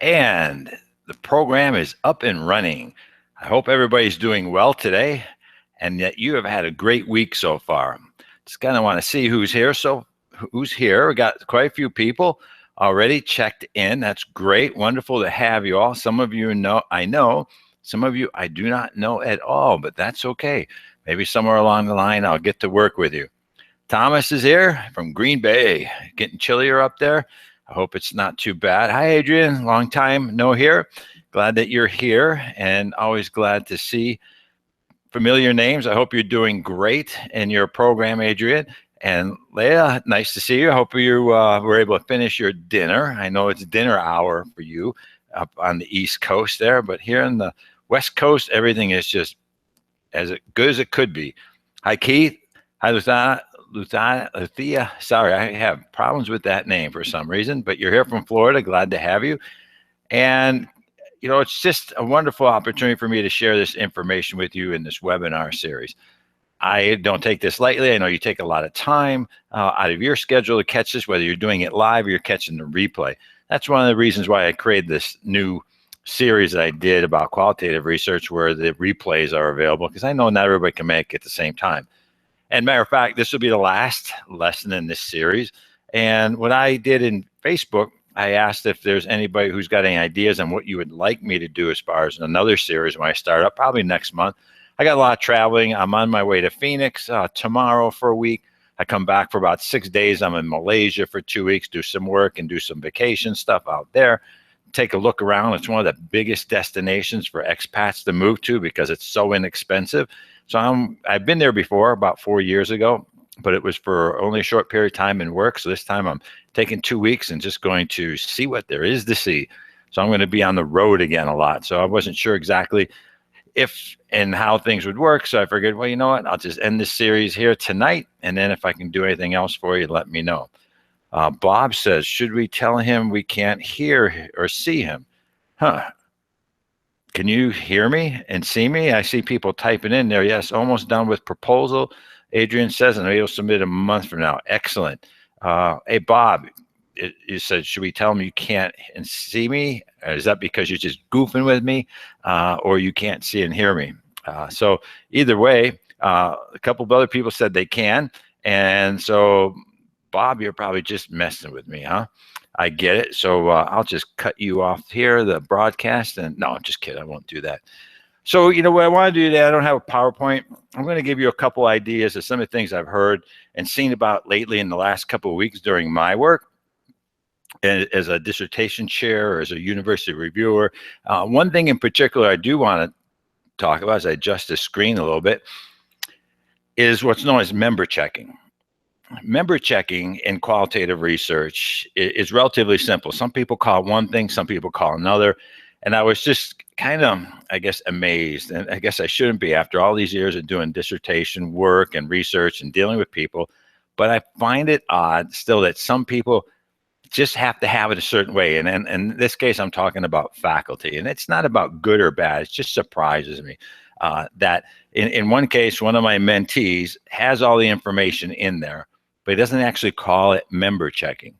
And the program is up and running. I hope everybody's doing well today and that you have had a great week so far. Just kind of want to see who's here. So, who's here? We got quite a few people already checked in. That's great. Wonderful to have you all. Some of you know, I know. Some of you I do not know at all, but that's okay. Maybe somewhere along the line I'll get to work with you. Thomas is here from Green Bay. Getting chillier up there. I hope it's not too bad. Hi, Adrian. Long time no here. Glad that you're here and always glad to see familiar names. I hope you're doing great in your program, Adrian. And Leah, nice to see you. I hope you were able to finish your dinner. I know it's dinner hour for you up on the East Coast there, but here in the West Coast, everything is just as good as it could be. Hi, Keith. Hi, Luthia. Sorry, I have problems with that name for some reason, but you're here from Florida. Glad to have you. And, you know, it's just a wonderful opportunity for me to share this information with you in this webinar series. I don't take this lightly. I know you take a lot of time out of your schedule to catch this, whether you're doing it live or you're catching the replay. That's one of the reasons why I created this new series that I did about qualitative research where the replays are available, because I know not everybody can make it at the same time. And matter of fact, this will be the last lesson in this series. And what I did in Facebook, I asked if there's anybody who's got any ideas on what you would like me to do as far as another series when I start up, probably next month. I got a lot of traveling. I'm on my way to Phoenix tomorrow for a week. I come back for about 6 days. I'm in Malaysia for 2 weeks, do some work and do some vacation stuff out there. Take a look around. It's one of the biggest destinations for expats to move to because it's so inexpensive. So I've been there before about 4 years ago, but it was for only a short period of time in work. So this time I'm taking 2 weeks and just going to see what there is to see. So I'm going to be on the road again a lot. So I wasn't sure exactly if and how things would work. So I figured, well, you know what? I'll just end this series here tonight. And then if I can do anything else for you, let me know. Bob says, should we tell him we can't hear or see him? Huh. Can you hear me and see me? I see people typing in there. Yes, almost done with proposal. Adrian says, and he'll submit a month from now. Excellent. Hey, Bob, you said, should we tell him you can't and see me? Is that because you're just goofing with me or you can't see and hear me? So either way, a couple of other people said they can. And so, Bob, you're probably just messing with me, huh? I get it. So I'll just cut you off here, the broadcast. And no, I'm just kidding. I won't do that. So, you know, what I want to do today, I don't have a PowerPoint. I'm going to give you a couple ideas of some of the things I've heard and seen about lately in the last couple of weeks during my work as a dissertation chair or as a university reviewer. One thing in particular I do want to talk about, as I adjust the screen a little bit, is what's known as member checking. Member checking in qualitative research is relatively simple. Some people call it one thing, some people call it another. And I was just kind of, I guess, amazed. And I guess I shouldn't be after all these years of doing dissertation work and research and dealing with people. But I find it odd still that some people just have to have it a certain way. And in this case, I'm talking about faculty. And it's not about good or bad. It just surprises me that in one case, one of my mentees has all the information in there, but he doesn't actually call it member checking.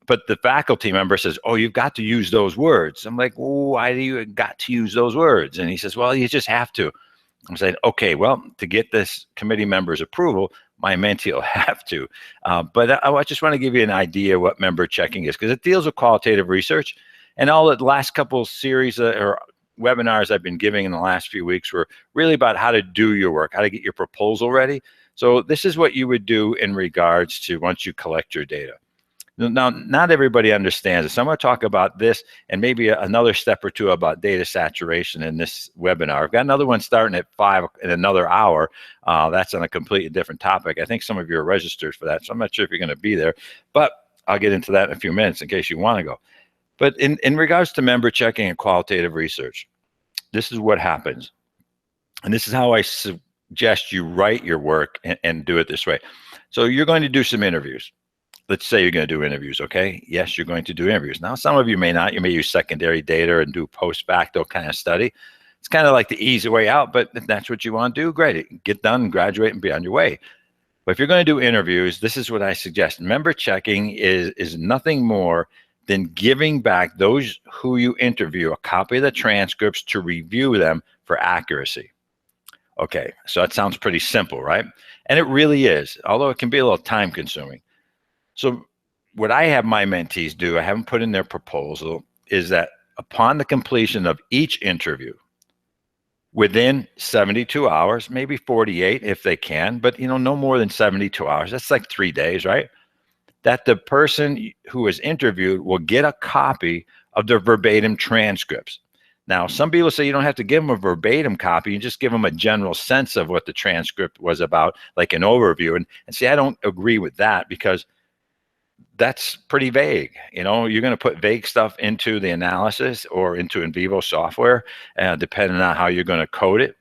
But the faculty member says, oh, you've got to use those words. I'm like, well, why do you got to use those words? And he says, well, you just have to. I'm saying, okay, well, to get this committee member's approval, my mentee will have to. But I just want to give you an idea what member checking is, because it deals with qualitative research. And all the last couple of series or webinars I've been giving in the last few weeks were really about how to do your work, how to get your proposal ready. So this is what you would do in regards to once you collect your data. Now, not everybody understands it. So I'm going to talk about this and maybe another step or two about data saturation in this webinar. I've got another one starting at 5 in another hour. That's on a completely different topic. I think some of you are registered for that, so I'm not sure if you're going to be there, but I'll get into that in a few minutes in case you want to go. But in regards to member checking and qualitative research, this is what happens. And this is how I suggest you write your work and do it this way. So you're going to do some interviews. Let's say you're going to do interviews, okay? Yes, you're going to do interviews. Now, some of you may not. You may use secondary data and do post-facto kind of study. It's kind of like the easy way out, but if that's what you want to do, great. Get done, graduate, and be on your way. But if you're going to do interviews, this is what I suggest. Member checking is nothing more then giving back those who you interview a copy of the transcripts to review them for accuracy. Okay, so that sounds pretty simple, right? And it really is, although it can be a little time consuming. So what I have my mentees do, I haven't put in their proposal, is that upon the completion of each interview, within 72 hours, maybe 48 if they can, but no more than 72 hours. That's like 3 days, right? That the person who is interviewed will get a copy of the verbatim transcripts. Now, some people say you don't have to give them a verbatim copy. You just give them a general sense of what the transcript was about, like an overview. And see, I don't agree with that because that's pretty vague. You're going to put vague stuff into the analysis or into in vivo software, depending on how you're going to code it.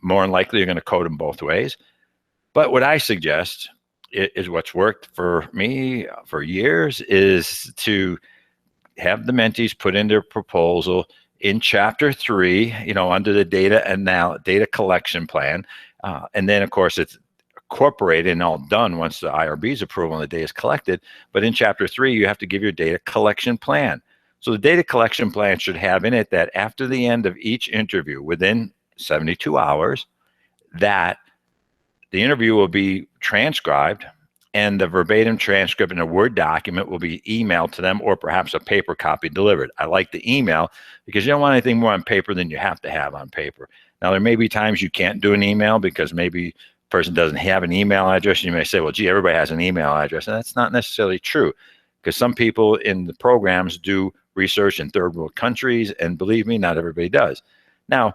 More than likely, you're going to code them both ways. But what I suggest is what's worked for me for years is to have the mentees put in their proposal in chapter 3, under the data collection plan. And then, of course, it's incorporated and all done once the IRB's approval and the data is collected. But in chapter 3, you have to give your data collection plan. So the data collection plan should have in it that after the end of each interview, within 72 hours, that the interview will be transcribed and the verbatim transcript in a Word document will be emailed to them or perhaps a paper copy delivered. I like the email because you don't want anything more on paper than you have to have on paper. Now, there may be times you can't do an email because maybe the person doesn't have an email address. And you may say, well, gee, everybody has an email address. And that's not necessarily true because some people in the programs do research in third world countries. And believe me, not everybody does. Now,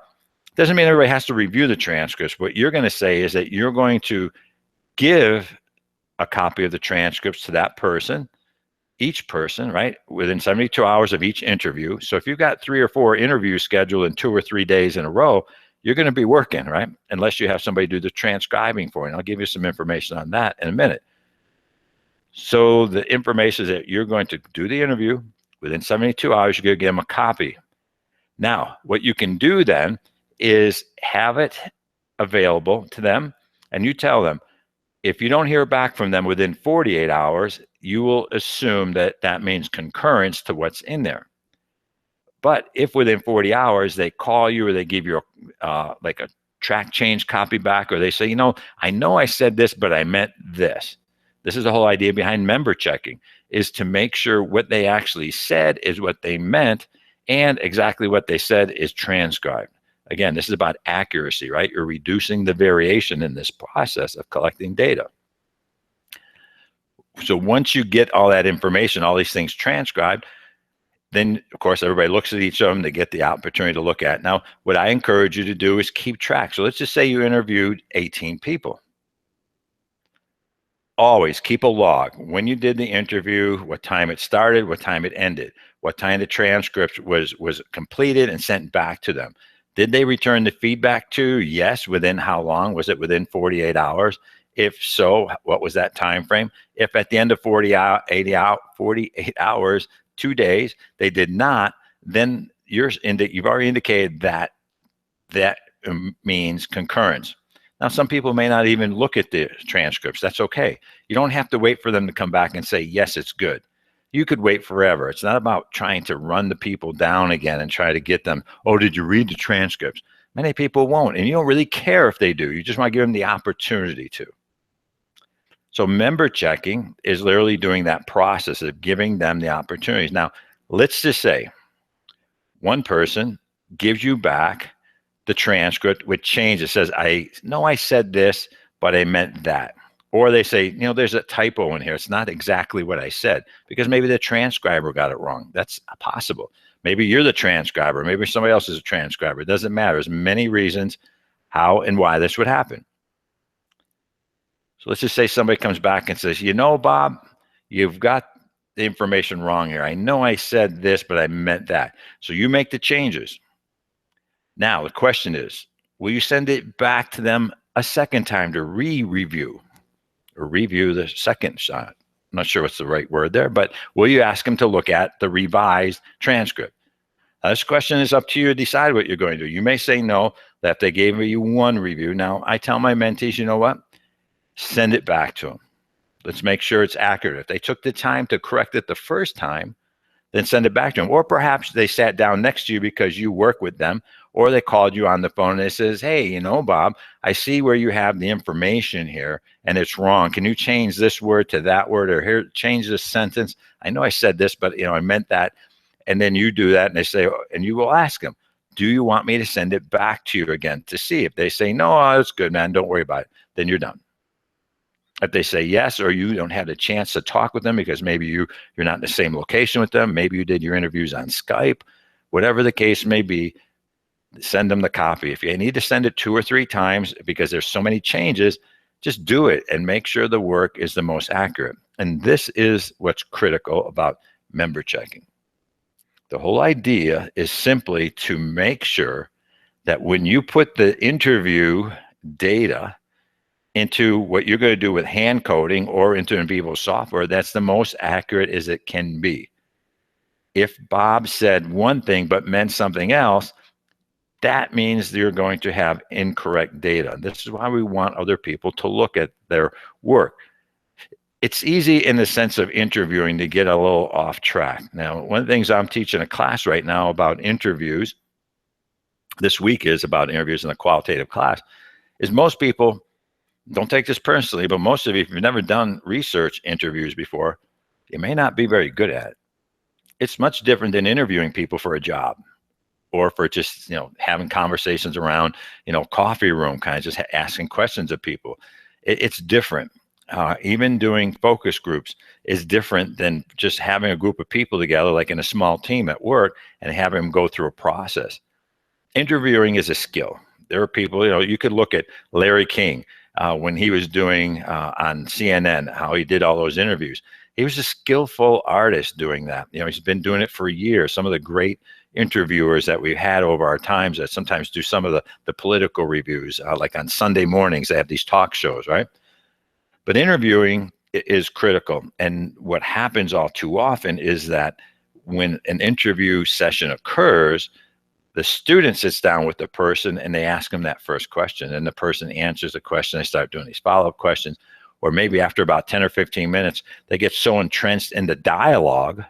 doesn't mean everybody has to review the transcripts. What you're going to say is that you're going to give a copy of the transcripts to that person, each person, right, within 72 hours of each interview. So if you've got 3 or 4 interviews scheduled in 2 or 3 days in a row, you're going to be working, right? Unless you have somebody do the transcribing for you. And I'll give you some information on that in a minute. So the information is that you're going to do the interview within 72 hours, you're going to give them a copy. Now, what you can do then is have it available to them, and you tell them, if you don't hear back from them within 48 hours, you will assume that that means concurrence to what's in there. But if within 40 hours they call you or they give you like a track change copy back, or they say, I know I said this, but I meant this. This is the whole idea behind member checking, is to make sure what they actually said is what they meant and exactly what they said is transcribed. Again, this is about accuracy, right? You're reducing the variation in this process of collecting data. So once you get all that information, all these things transcribed, then, of course, everybody looks at each of them. They get the opportunity to look at. Now, what I encourage you to do is keep track. So let's just say you interviewed 18 people. Always keep a log. When you did the interview, what time it started, what time it ended, what time the transcript was completed and sent back to them. Did they return the feedback to? Yes. Within how long? Was it within 48 hours? If so, what was that time frame? If at the end of 48 hours, 2 days, they did not, then you've already indicated that means concurrence. Now, some people may not even look at the transcripts. That's okay. You don't have to wait for them to come back and say, yes, it's good. You could wait forever. It's not about trying to run the people down again and try to get them, oh, did you read the transcripts? Many people won't, and you don't really care if they do. You just want to give them the opportunity to. So member checking is literally doing that process of giving them the opportunities. Now, let's just say one person gives you back the transcript with changes. Says, I know I said this, but I meant that. Or they say, there's a typo in here. It's not exactly what I said, because maybe the transcriber got it wrong. That's possible. Maybe you're the transcriber. Maybe somebody else is a transcriber. It doesn't matter. There's many reasons how and why this would happen. So let's just say somebody comes back and says, Bob, you've got the information wrong here. I know I said this, but I meant that. So you make the changes. Now, the question is, will you send it back to them a second time to review or review the second shot? I'm not sure what's the right word there, but will you ask them to look at the revised transcript? Now, this question is up to you to decide what you're going to do. You may say no, that they gave you one review. Now, I tell my mentees, you know what? Send it back to them. Let's make sure it's accurate. If they took the time to correct it the first time, then send it back to them. Or perhaps they sat down next to you because you work with them, or they called you on the phone and it says, hey, you know, Bob, I see where you have the information here and it's wrong. Can you change this word to that word, or here, change this sentence? I know I said this, but I meant that. And then you do that and they say, and you will ask them, do you want me to send it back to you again to see? If they say, no, it's good, man, don't worry about it, then you're done. If they say yes, or you don't have the chance to talk with them because maybe you're not in the same location with them, maybe you did your interviews on Skype, whatever the case may be, send them the copy. If you need to send it 2 or 3 times because there's so many changes, just do it and make sure the work is the most accurate. And this is what's critical about member checking. The whole idea is simply to make sure that when you put the interview data into what you're going to do with hand coding or into NVivo software, that's the most accurate as it can be. If Bob said one thing but meant something else, that means you're going to have incorrect data. This is why we want other people to look at their work. It's easy in the sense of interviewing to get a little off track. Now, one of the things I'm teaching a class right now about interviews, this week is about interviews in a qualitative class, is most people, don't take this personally, but most of you, if you've never done research interviews before, you may not be very good at it. It's much different than interviewing people for a job or for just, having conversations around, coffee room, kind of just asking questions of people. It's different. Even doing focus groups is different than just having a group of people together, like in a small team at work, and having them go through a process. Interviewing is a skill. There are people, you could look at Larry King when he was doing on CNN, how he did all those interviews. He was a skillful artist doing that. He's been doing it for years. Some of the great interviewers that we've had over our times that sometimes do some of the political reviews, like on Sunday mornings, they have these talk shows, right? But interviewing is critical. And what happens all too often is that when an interview session occurs, the student sits down with the person and they ask them that first question, and the person answers the question. They start doing these follow-up questions, or maybe after about 10 or 15 minutes, they get so entrenched in the dialogue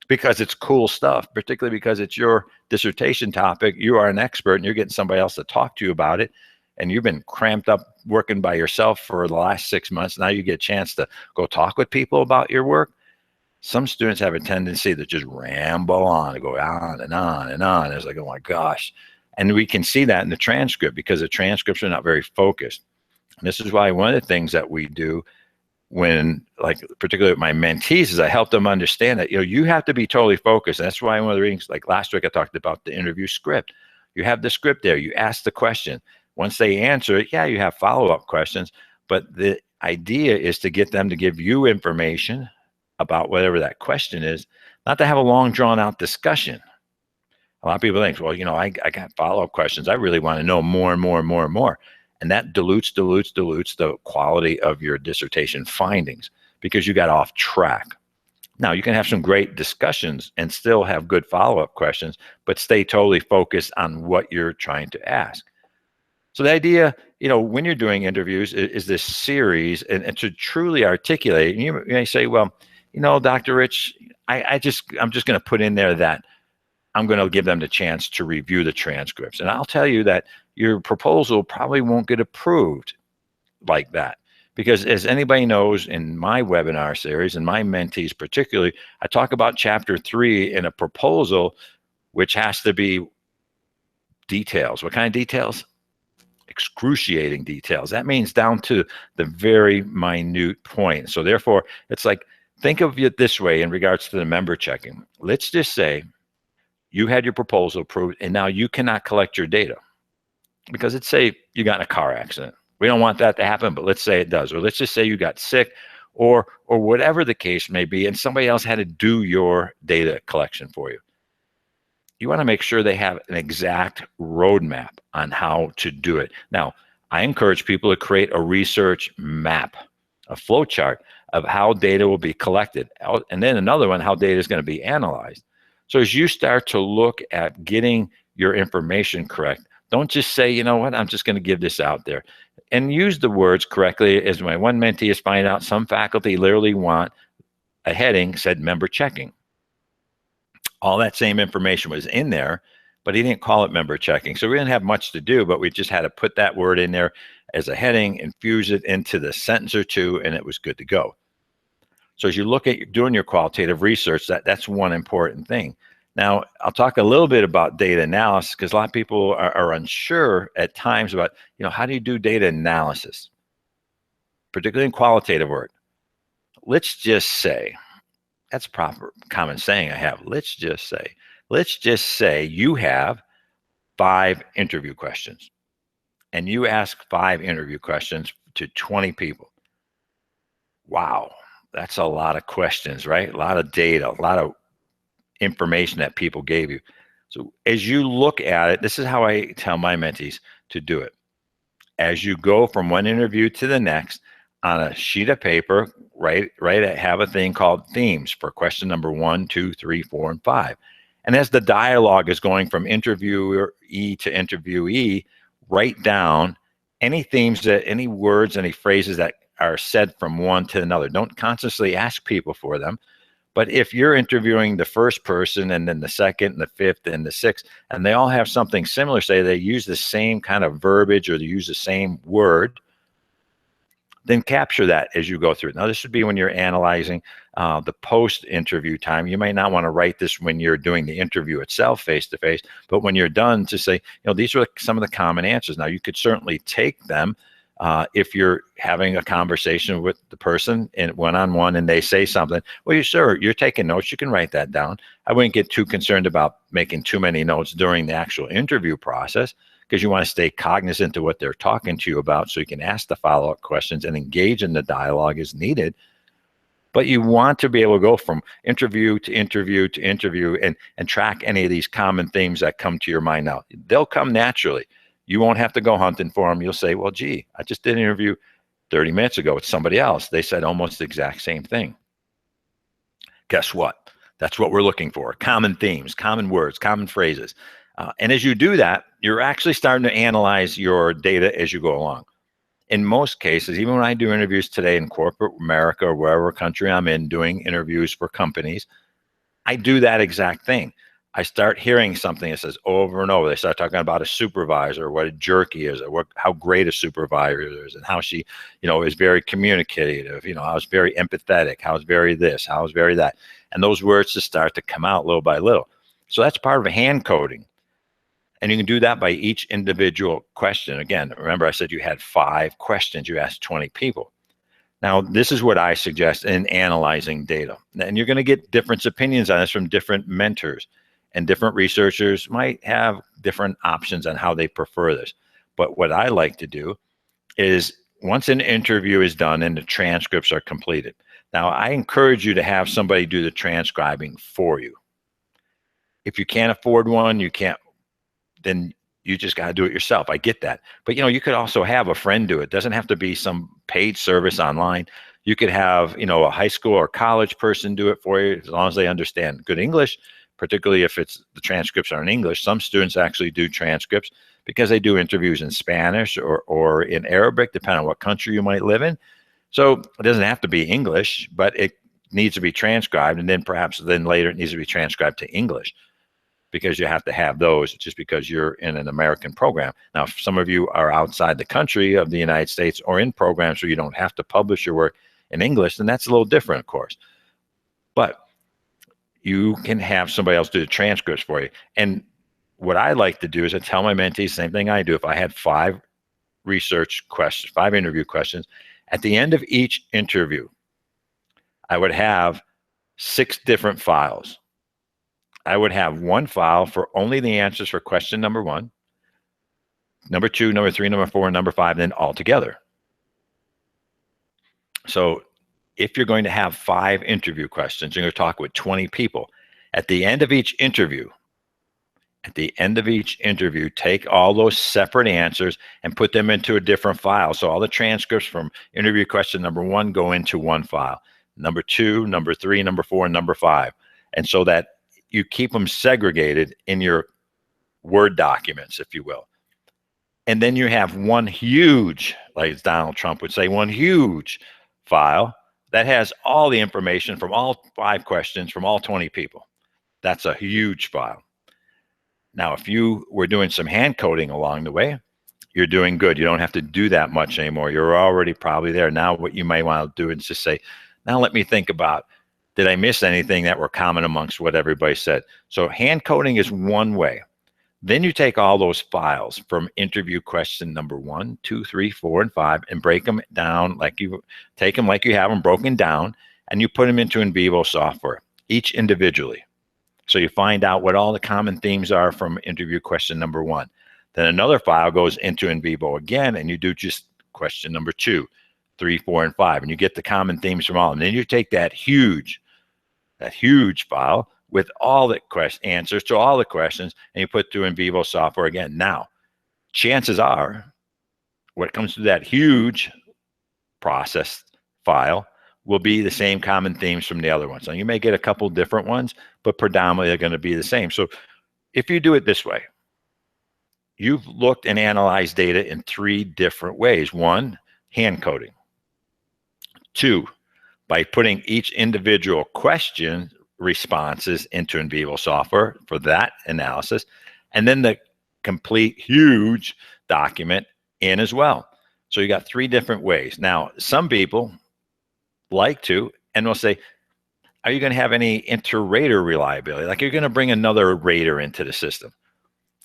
because it's cool stuff, particularly because it's your dissertation topic. You are an expert and you're getting somebody else to talk to you about it. And you've been cramped up working by yourself for the last 6 months. Now you get a chance to go talk with people about your work. Some students have a tendency to just ramble on, to go on and on and on. It's like, oh my gosh. And we can see that in the transcript because the transcripts are not very focused. And this is why one of the things that we do when, like, particularly with my mentees, is I help them understand that, you have to be totally focused. And that's why one of the readings, like last week, I talked about the interview script. You have the script there. You ask the question. Once they answer it, yeah, you have follow-up questions. But the idea is to get them to give you information about whatever that question is, not to have a long drawn-out discussion. A lot of people think, well, I got follow-up questions. I really want to know more and more and more and more. And that dilutes the quality of your dissertation findings because you got off track. Now, you can have some great discussions and still have good follow-up questions, but stay totally focused on what you're trying to ask. So the idea, when you're doing interviews is this series, and to truly articulate, and you may say, well, Dr. Rich, I'm just going to put in there that I'm going to give them the chance to review the transcripts. And I'll tell you that your proposal probably won't get approved like that. Because as anybody knows, in my webinar series, and my mentees particularly, I talk about chapter 3 in a proposal, which has to be details. What kind of details? Excruciating details. That means down to the very minute point. So therefore, it's like, think of it this way in regards to the member checking. Let's just say you had your proposal approved, and now you cannot collect your data. Because let's say you got in a car accident. We don't want that to happen, but let's say it does. Or let's just say you got sick, or whatever the case may be, and somebody else had to do your data collection for you. You want to make sure they have an exact roadmap on how to do it. Now, I encourage people to create a research map, a flow chart of how data will be collected, and then another one, how data is going to be analyzed. So as you start to look at getting your information correct, don't just say, you know what, I'm just going to give this out there. And use the words correctly. As my one mentee is finding out, some faculty literally want a heading said member checking. All that same information was in there, but he didn't call it member checking. So we didn't have much to do, but we just had to put that word in there as a heading, infuse it into the sentence or two, and it was good to go. So as you look at doing your qualitative research, that's one important thing. Now, I'll talk a little bit about data analysis because a lot of people are unsure at times about, how do you do data analysis, particularly in qualitative work? Let's just say, that's proper common saying I have. Let's just say you have 5 interview questions and you ask 5 interview questions to 20 people. Wow, that's a lot of questions, right? A lot of data, a lot of information that people gave you. So as you look at it, this is how I tell my mentees to do it. As you go from one interview to the next, on a sheet of paper, have a thing called themes for question number 1, 2, 3, 4, and 5. And as the dialogue is going from interviewee to interviewee, write down any themes, any words, any phrases that are said from one to another. Don't consciously ask people for them. But if you're interviewing the first person and then the second and the fifth and the sixth, and they all have something similar, say they use the same kind of verbiage or they use the same word, then capture that as you go through it. Now, this would be when you're analyzing the post-interview time. You might not want to write this when you're doing the interview itself face-to-face, but when you're done to say, these are some of the common answers. Now, you could certainly take them if you're having a conversation with the person in one-on-one and they say something. Well, you're taking notes. You can write that down. I wouldn't get too concerned about making too many notes during the actual interview process, because you want to stay cognizant of what they're talking to you about so you can ask the follow-up questions and engage in the dialogue as needed. But you want to be able to go from interview to interview to interview and track any of these common themes that come to your mind now. They'll come naturally. You won't have to go hunting for them. You'll say, well, gee, I just did an interview 30 minutes ago with somebody else. They said almost the exact same thing. Guess what? That's what we're looking for. Common themes, common words, common phrases. And as you do that, you're actually starting to analyze your data as you go along. In most cases, even when I do interviews today in corporate America or wherever country I'm in doing interviews for companies, I do that exact thing. I start hearing something that says over and over. They start talking about a supervisor, what a jerk he is, or how great a supervisor is, and how she, is very communicative. I was very empathetic. How was very this. How was very that. And those words just start to come out little by little. So that's part of a hand coding. And you can do that by each individual question. Again, remember I said you had 5 questions. You asked 20 people. Now, this is what I suggest in analyzing data. And you're going to get different opinions on this from different mentors. And different researchers might have different options on how they prefer this. But what I like to do is once an interview is done and the transcripts are completed. Now, I encourage you to have somebody do the transcribing for you. If you can't afford one, then you just got to do it yourself. I get that. But, you could also have a friend do it. It doesn't have to be some paid service online. You could have, a high school or college person do it for you as long as they understand good English, particularly if the transcripts are in English. Some students actually do transcripts because they do interviews in Spanish or in Arabic, depending on what country you might live in. So it doesn't have to be English, but it needs to be transcribed. And then perhaps later it needs to be transcribed to English, because you have to have those just because you're in an American program. Now, if some of you are outside the country of the United States or in programs where you don't have to publish your work in English, then that's a little different, of course. But you can have somebody else do the transcripts for you. And what I like to do is I tell my mentees, same thing I do. If I had 5 research questions, 5 interview questions, at the end of each interview, I would have 6 different files. I would have one file for only the answers for question number 1, number 2, number 3, number 4, and number 5, and then all together. So if you're going to have 5 interview questions, you're going to talk with 20 people. At the end of each interview, take all those separate answers and put them into a different file. So all the transcripts from interview question number 1 go into one file. Number 2, number 3, number 4, and number 5. And so that you keep them segregated in your Word documents, if you will. And then you have one huge, like Donald Trump would say, one huge file that has all the information from all 5 questions from all 20 people. That's a huge file. Now, if you were doing some hand coding along the way, you're doing good. You don't have to do that much anymore. You're already probably there. Now, what you might want to do is just say, now let me think about, did I miss anything that were common amongst what everybody said? So hand coding is one way. Then you take all those files from interview question number 1, 2, 3, 4, and 5 and break them down like you take them like you have them broken down, and you put them into NVivo software, each individually. So you find out what all the common themes are from interview question number 1. Then another file goes into NVivo again, and you do just question number 2, 3, 4, and 5, and you get the common themes from all. And then you take that huge file with all the answers to all the questions, and you put through NVivo software again. Now, chances are, what comes through that huge processed file will be the same common themes from the other ones. Now, you may get a couple different ones, but predominantly they're going to be the same. So if you do it this way, you've looked and analyzed data in 3 different ways. 1, hand coding. 2, by putting each individual question responses into NVivo software for that analysis, and then the complete huge document in as well. So you got 3 different ways. Now, some people like to, and will say, are you going to have any inter-rater reliability? Like, you're going to bring another rater into the system.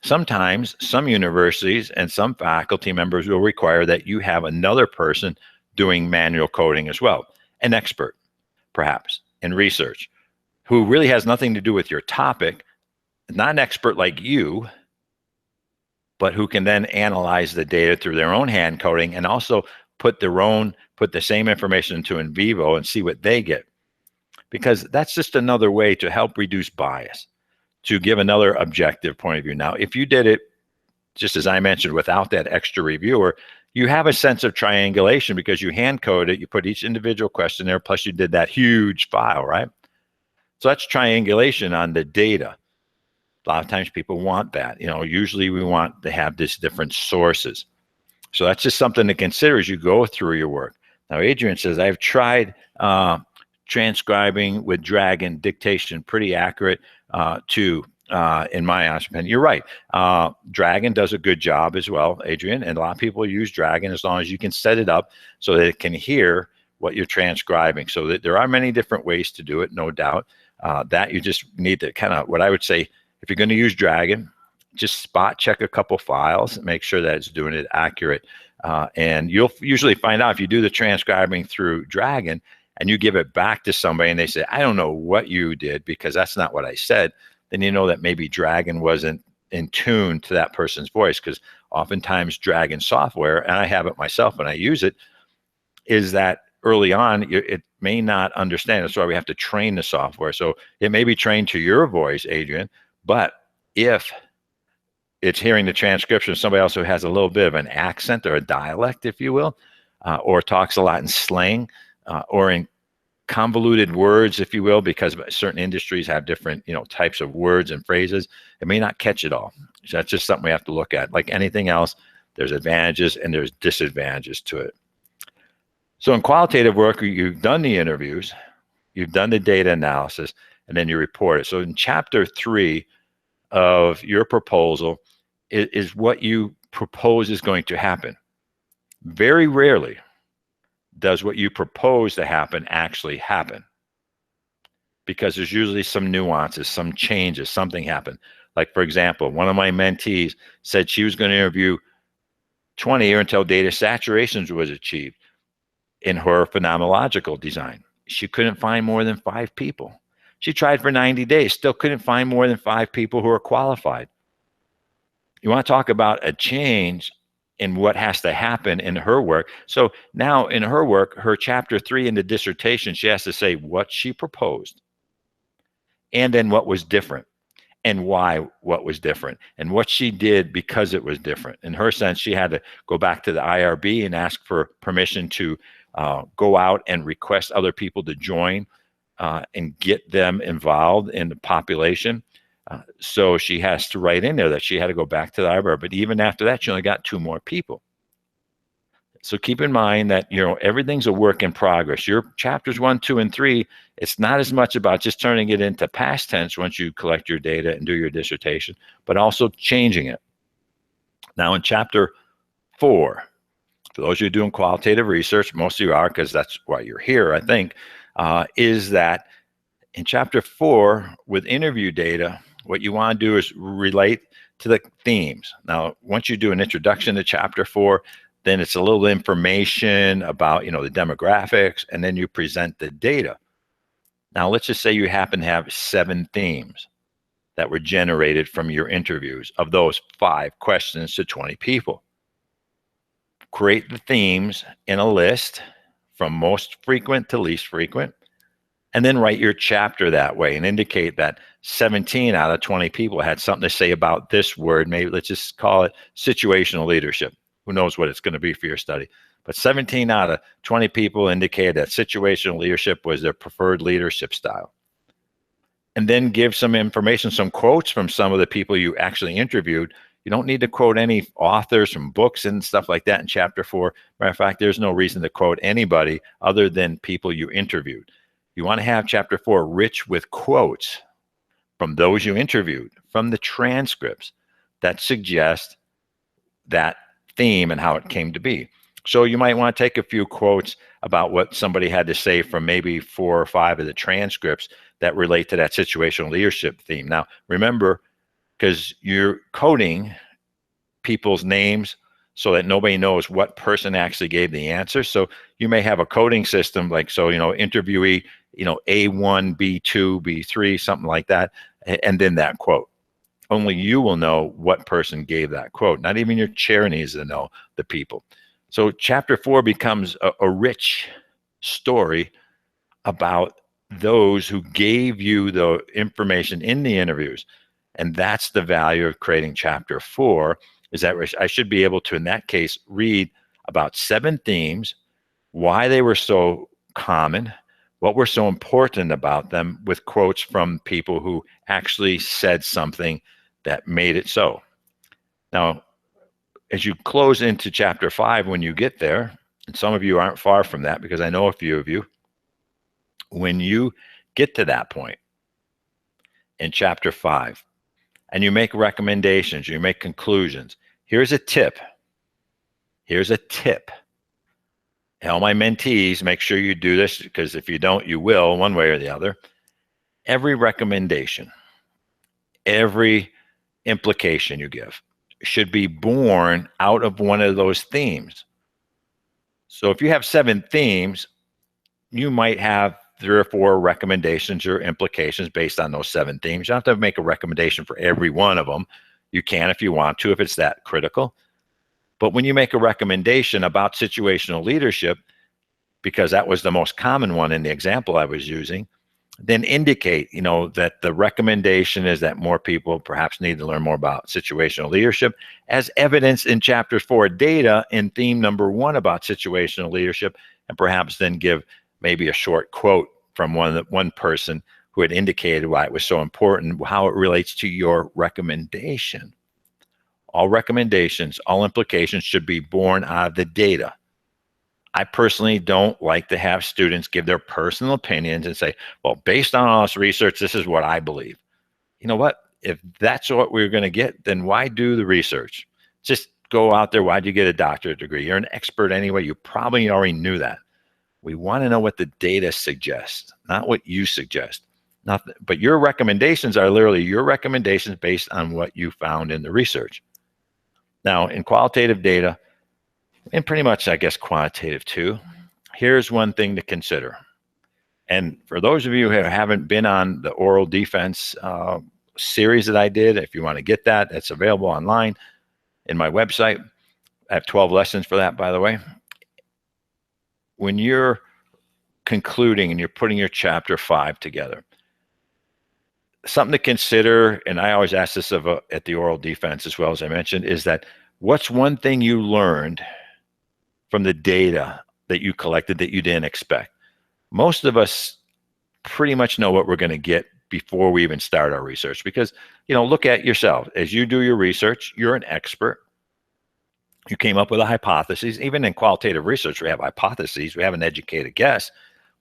Sometimes some universities and some faculty members will require that you have another person doing manual coding as well, an expert, perhaps, in research, who really has nothing to do with your topic, not an expert like you, but who can then analyze the data through their own hand coding and also put the same information into NVivo and see what they get. Because that's just another way to help reduce bias, to give another objective point of view. Now, if you did it, just as I mentioned, without that extra reviewer, you have a sense of triangulation because you hand code it, you put each individual question there, plus you did that huge file, right? So that's triangulation on the data. A lot of times people want that. Usually we want to have these different sources. So that's just something to consider as you go through your work. Now, Adrian says, I've tried transcribing with Dragon dictation, pretty accurate too, in my honest opinion. You're right. Dragon does a good job as well, Adrian, and a lot of people use Dragon as long as you can set it up so that it can hear what you're transcribing. So that there are many different ways to do it, no doubt. That you just need to kind of, what I would say, if you're going to use Dragon, just spot check a couple files and make sure that it's doing it accurate. And you'll usually find out if you do the transcribing through Dragon and you give it back to somebody and they say, I don't know what you did because that's not what I said, then you know that maybe Dragon wasn't in tune to that person's voice, because oftentimes Dragon software, and I have it myself and I use it, is that early on, it may not understand. That's why we have to train the software. So it may be trained to your voice, Adrian, but if it's hearing the transcription of somebody else who has a little bit of an accent or a dialect, if you will, or talks a lot in slang or in convoluted words, if you will, because certain industries have different, types of words and phrases, it may not catch it all. So that's just something we have to look at. Like anything else, there's advantages and there's disadvantages to it. So in qualitative work, you've done the interviews, you've done the data analysis, and then you report it. So in chapter 3 of your proposal is what you propose is going to happen. Very rarely does what you propose to happen actually happen, because there's usually some nuances, some changes, something happened. Like, for example, one of my mentees said she was going to interview 20 or until data saturation was achieved in her phenomenological design. She couldn't find more than 5 people. She tried for 90 days, still couldn't find more than 5 people who are qualified. You want to talk about a change in what has to happen in her work. So now in her work, her chapter 3 in the dissertation, she has to say what she proposed and then what was different and why what was different and what she did because it was different. In her sense, she had to go back to the IRB and ask for permission to go out and request other people to join and get them involved in the population. So she has to write in there that she had to go back to the IRB. But even after that, she only got 2 more people. So keep in mind that, everything's a work in progress. Your chapters 1, 2, and 3, it's not as much about just turning it into past tense once you collect your data and do your dissertation, but also changing it. Now in chapter 4, for those of you doing qualitative research, most of you are because that's why you're here, I think, is that in chapter 4 with interview data, what you want to do is relate to the themes. Now, once you do an introduction to chapter 4, then it's a little information about, the demographics, and then you present the data. Now, let's just say you happen to have 7 themes that were generated from your interviews of those 5 questions to 20 people. Create the themes in a list from most frequent to least frequent, and then write your chapter that way and indicate that 17 out of 20 people had something to say about this word. Maybe let's just call it situational leadership. Who knows what it's going to be for your study. But 17 out of 20 people indicated that situational leadership was their preferred leadership style. And then give some information, some quotes from some of the people you actually interviewed. You don't need to quote any authors from books and stuff like that in chapter 4. Matter of fact, there's no reason to quote anybody other than people you interviewed. You want to have chapter 4 rich with quotes from those you interviewed, from the transcripts that suggest that theme and how it came to be. So you might want to take a few quotes about what somebody had to say from maybe 4 or 5 of the transcripts that relate to that situational leadership theme. Now, remember, because you're coding people's names so that nobody knows what person actually gave the answer. So you may have a coding system like, interviewee, A1, B2, B3, something like that, and then that quote. Only you will know what person gave that quote. Not even your chair needs to know the people. So chapter 4 becomes a rich story about those who gave you the information in the interviews. And that's the value of creating chapter 4, is that I should be able to, in that case, read about 7 themes, why they were so common, what were so important about them, with quotes from people who actually said something that made it so. Now, as you close into chapter 5, when you get there, and some of you aren't far from that because I know a few of you, when you get to that point in chapter 5 and you make recommendations, you make conclusions, here's a tip. Here's a tip. All my mentees, make sure you do this, because if you don't, you will, one way or the other. Every recommendation, every implication you give should be born out of one of those themes. So if you have 7 themes, you might have 3 or 4 recommendations or implications based on those 7 themes. You don't have to make a recommendation for every one of them. You can if you want to, if it's that critical. But when you make a recommendation about situational leadership, because that was the most common one in the example I was using, then indicate, that the recommendation is that more people perhaps need to learn more about situational leadership, as evidenced in chapter 4 data in theme number 1 about situational leadership, and perhaps then give maybe a short quote from one person who had indicated why it was so important, how it relates to your recommendation. All recommendations, all implications should be born out of the data. I personally don't like to have students give their personal opinions and say, well, based on all this research, this is what I believe. You know what? If that's what we're going to get, then why do the research? Just go out there. Why'd you get a doctorate degree? You're an expert anyway. You probably already knew that. We want to know what the data suggests, not what you suggest. But your recommendations are literally your recommendations based on what you found in the research. Now, in qualitative data, and pretty much, I guess, quantitative too, here's one thing to consider. And for those of you who haven't been on the oral defense series that I did, if you want to get that, it's available online in my website. I have 12 lessons for that, by the way. When you're concluding and you're putting your chapter 5 together, something to consider, and I always ask this at the oral defense as well, as I mentioned, is that what's one thing you learned from the data that you collected that you didn't expect? Most of us pretty much know what we're going to get before we even start our research, because, look at yourself. As you do your research, you're an expert. You came up with a hypothesis. Even in qualitative research, we have hypotheses. We have an educated guess.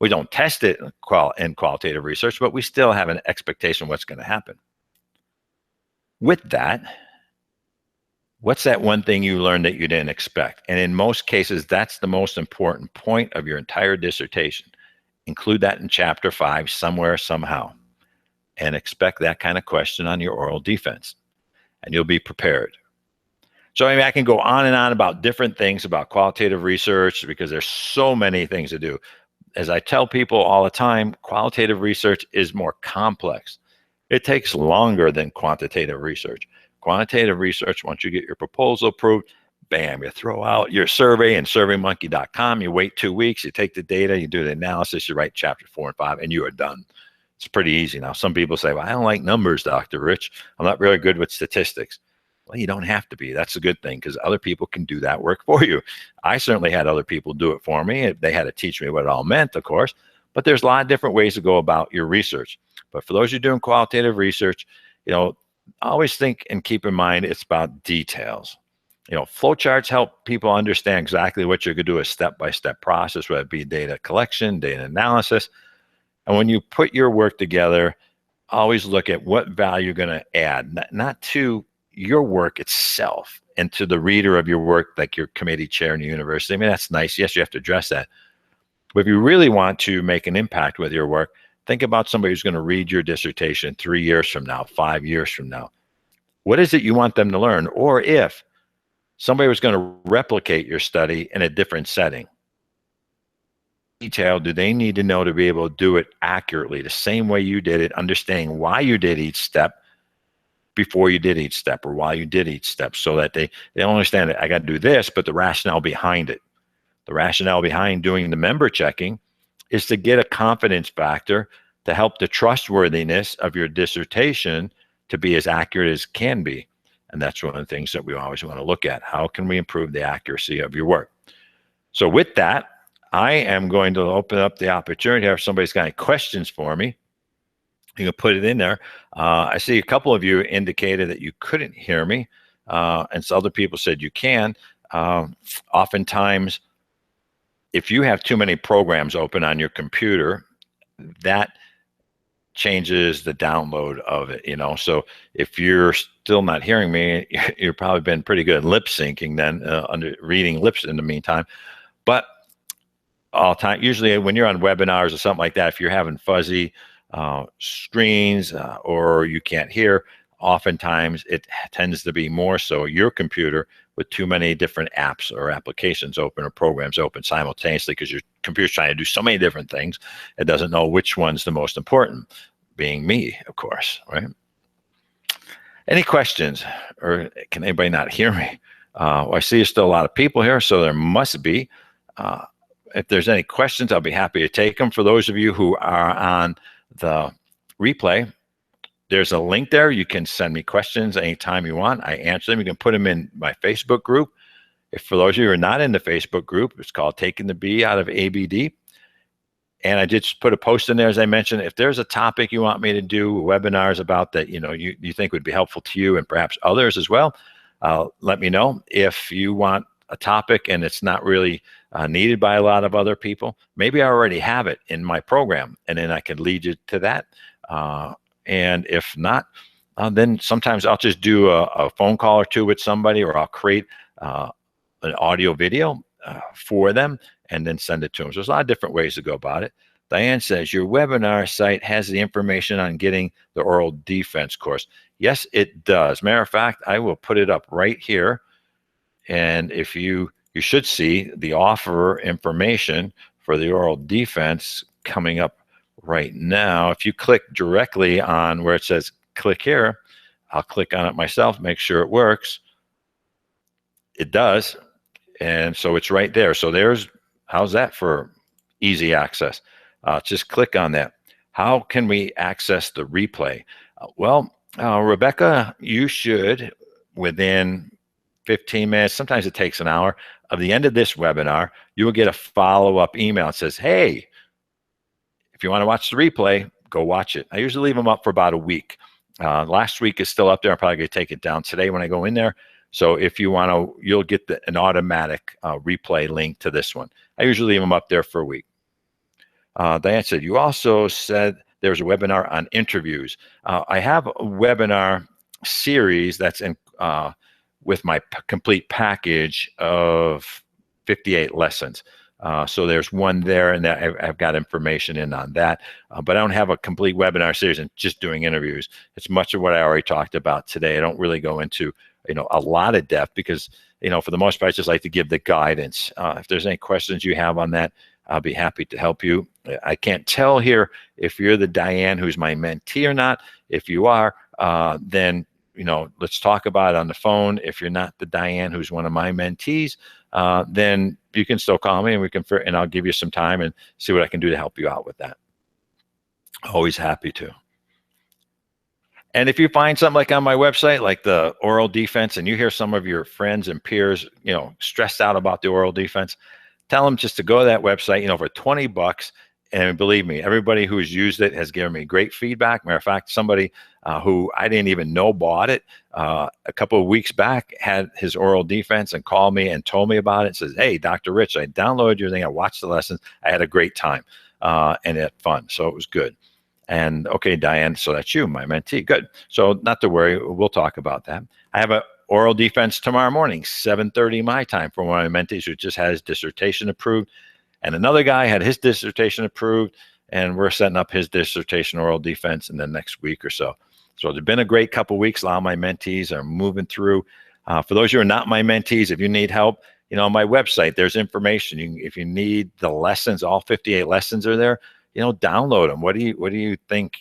We don't test it in qualitative research, but we still have an expectation of what's going to happen. With that, what's that one thing you learned that you didn't expect? And in most cases, that's the most important point of your entire dissertation. Include that in chapter 5 somewhere, somehow, and expect that kind of question on your oral defense, and you'll be prepared. So I mean, I can go on and on about different things about qualitative research because there's so many things to do. As I tell people all the time, qualitative research is more complex. It takes longer than quantitative research. Quantitative research, once you get your proposal approved, bam, you throw out your survey in surveymonkey.com, you wait 2 weeks, you take the data, you do the analysis, you write chapter 4 and 5, and you are done. It's pretty easy. Now, some people say, well, I don't like numbers, Dr. Rich. I'm not really good with statistics. Well, you don't have to be. That's a good thing because other people can do that work for you. I certainly had other people do it for me. They had to teach me what it all meant, of course, but there's a lot of different ways to go about your research. But for those who are doing qualitative research, always think and keep in mind it's about details. Flowcharts help people understand exactly what you're going to do, a step-by-step process, whether it be data collection, data analysis. And when you put your work together, always look at what value you're going to add, not to your work itself and to the reader of your work, like your committee chair in the university. I mean, that's nice. Yes, you have to address that. But if you really want to make an impact with your work, think about somebody who's going to read your dissertation 3 years from now, 5 years from now. What is it you want them to learn? Or if somebody was going to replicate your study in a different setting, detail do they need to know to be able to do it accurately, the same way you did it, understanding why you did each step before you did each step or while you did each step, so that they don't understand that I got to do this, but the rationale behind it. The rationale behind doing the member checking is to get a confidence factor to help the trustworthiness of your dissertation to be as accurate as can be. And that's one of the things that we always want to look at. How can we improve the accuracy of your work? So with that, I am going to open up the opportunity if somebody's got any questions for me. You can put it in there. I see a couple of you indicated that you couldn't hear me, and so other people said you can. Oftentimes, if you have too many programs open on your computer, that changes the download of it, So if you're still not hearing me, you've probably been pretty good at lip syncing then, reading lips in the meantime. But all time, usually when you're on webinars or something like that, if you're having fuzzy screens or you can't hear, oftentimes it tends to be more so your computer with too many different apps or applications open or programs open simultaneously, because your computer's trying to do so many different things, it doesn't know which one's the most important, being me, of course, right? Any questions, or can anybody not hear me? Well, I see there's still a lot of people here, so there must be. If there's any questions, I'll be happy to take them. For those of you who are on the replay, there's a link there. You can send me questions anytime you want. I answer them. You can put them in my Facebook group. If for those of you who are not in the Facebook group, it's called Taking the B Out of ABD. And I did put a post in there, as I mentioned. If there's a topic you want me to do webinars about that, you think would be helpful to you and perhaps others as well, let me know. If you want a topic and it's not really needed by a lot of other people, maybe I already have it in my program, and then I can lead you to that. And if not, then sometimes I'll just do a phone call or two with somebody, or I'll create an audio video for them and then send it to them. So there's a lot of different ways to go about it. Diane says, your webinar site has the information on getting the oral defense course. Yes, it does. Matter of fact, I will put it up right here. And if you should see the offer information for the oral defense coming up right now. If you click directly on where it says click here, I'll click on it myself, make sure it works. It does. And so it's right there. So how's that for easy access? Just click on that. How can we access the replay? Rebecca, you should, within 15 minutes, sometimes it takes an hour, of the end of this webinar, you will get a follow-up email that says, hey, if you want to watch the replay, go watch it. I usually leave them up for about a week. Last week is still up there. I'm probably going to take it down today when I go in there. So if you want to, you'll get an automatic replay link to this one. I usually leave them up there for a week. Diane said, you also said there's a webinar on interviews. I have a webinar series that's in with my complete package of 58 lessons. So there's one there, and I've got information in on that. But I don't have a complete webinar series and just doing interviews. It's much of what I already talked about today. I don't really go into a lot of depth because for the most part, I just like to give the guidance. If there's any questions you have on that, I'll be happy to help you. I can't tell here if you're the Diane who's my mentee or not. If you are, then let's talk about it on the phone. If you're not the Diane who's one of my mentees, then you can still call me and I'll give you some time and see what I can do to help you out with that. Always happy to. And if you find something like on my website, like the oral defense, and you hear some of your friends and peers, stressed out about the oral defense, tell them just to go to that website, for $20. And believe me, everybody who's used it has given me great feedback. Matter of fact, somebody who I didn't even know bought it a couple of weeks back had his oral defense and called me and told me about it. Says, hey, Dr. Rich, I downloaded your thing. I watched the lessons. I had a great time and had fun. So it was good. And okay, Diane, so that's you, my mentee. Good. So not to worry. We'll talk about that. I have a oral defense tomorrow morning, 7:30 my time, for one of my mentees who just had his dissertation approved. And another guy had his dissertation approved, and we're setting up his dissertation oral defense in the next week or so. So it's been a great couple of weeks. A lot of my mentees are moving through. For those who are not my mentees, if you need help, on my website, there's information. If you need the lessons, all 58 lessons are there. Download them. What do you think?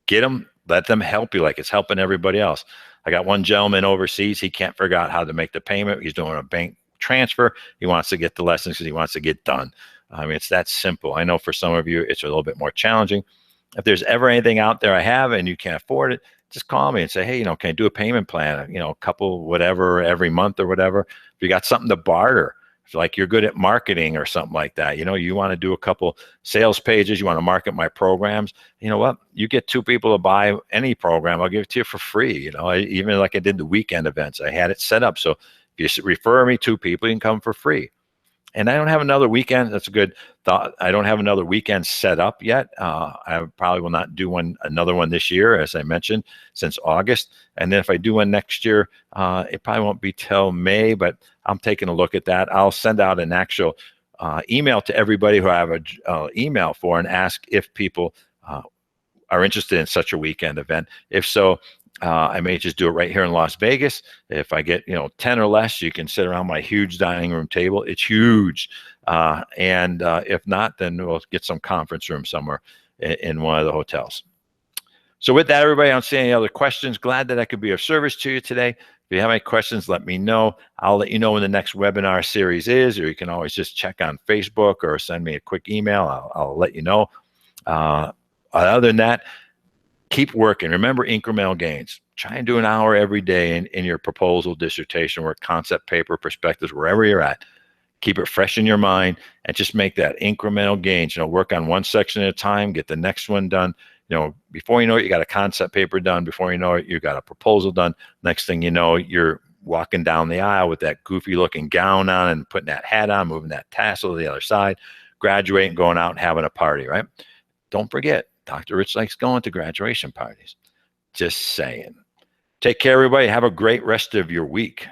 Get them. Let them help you like it's helping everybody else. I got one gentleman overseas. He can't figure out how to make the payment. He's doing a bank transfer. He wants to get the lessons because he wants to get done. I mean, it's that simple. I know for some of you, it's a little bit more challenging. If there's ever anything out there I have and you can't afford it, just call me and say, hey, can I do a payment plan? A couple, whatever, every month or whatever. If you got something to barter, if like you're good at marketing or something like that, you want to do a couple sales pages, you want to market my programs, you know what? You get two people to buy any program, I'll give it to you for free. Even like I did the weekend events, I had it set up. So if you refer me two people, you can come for free. And I don't have another weekend. That's a good thought. I don't have another weekend set up yet. I probably will not do another one this year, as I mentioned, since August. And then if I do one next year, it probably won't be till May, but I'm taking a look at that. I'll send out an actual email to everybody who I have an email for and ask if people are interested in such a weekend event. If so, I may just do it right here in Las Vegas. If I get 10 or less, you can sit around my huge dining room table. It's huge. And if not, then we'll get some conference room somewhere in one of the hotels. So with that, everybody, I don't see any other questions. Glad that I could be of service to you today. If you have any questions, let me know. I'll let you know when the next webinar series is, or you can always just check on Facebook or send me a quick email. I'll let you know. Other than that, keep working. Remember incremental gains. Try and do an hour every day in your proposal, dissertation work, concept paper, perspectives, wherever you're at. Keep it fresh in your mind and just make that incremental gains. Work on one section at a time, get the next one done. Before you know it, you got a concept paper done. Before you know it, you got a proposal done. Next thing you know, you're walking down the aisle with that goofy looking gown on and putting that hat on, moving that tassel to the other side, graduating, going out and having a party, right? Don't forget, Dr. Rich likes going to graduation parties. Just saying. Take care, everybody. Have a great rest of your week.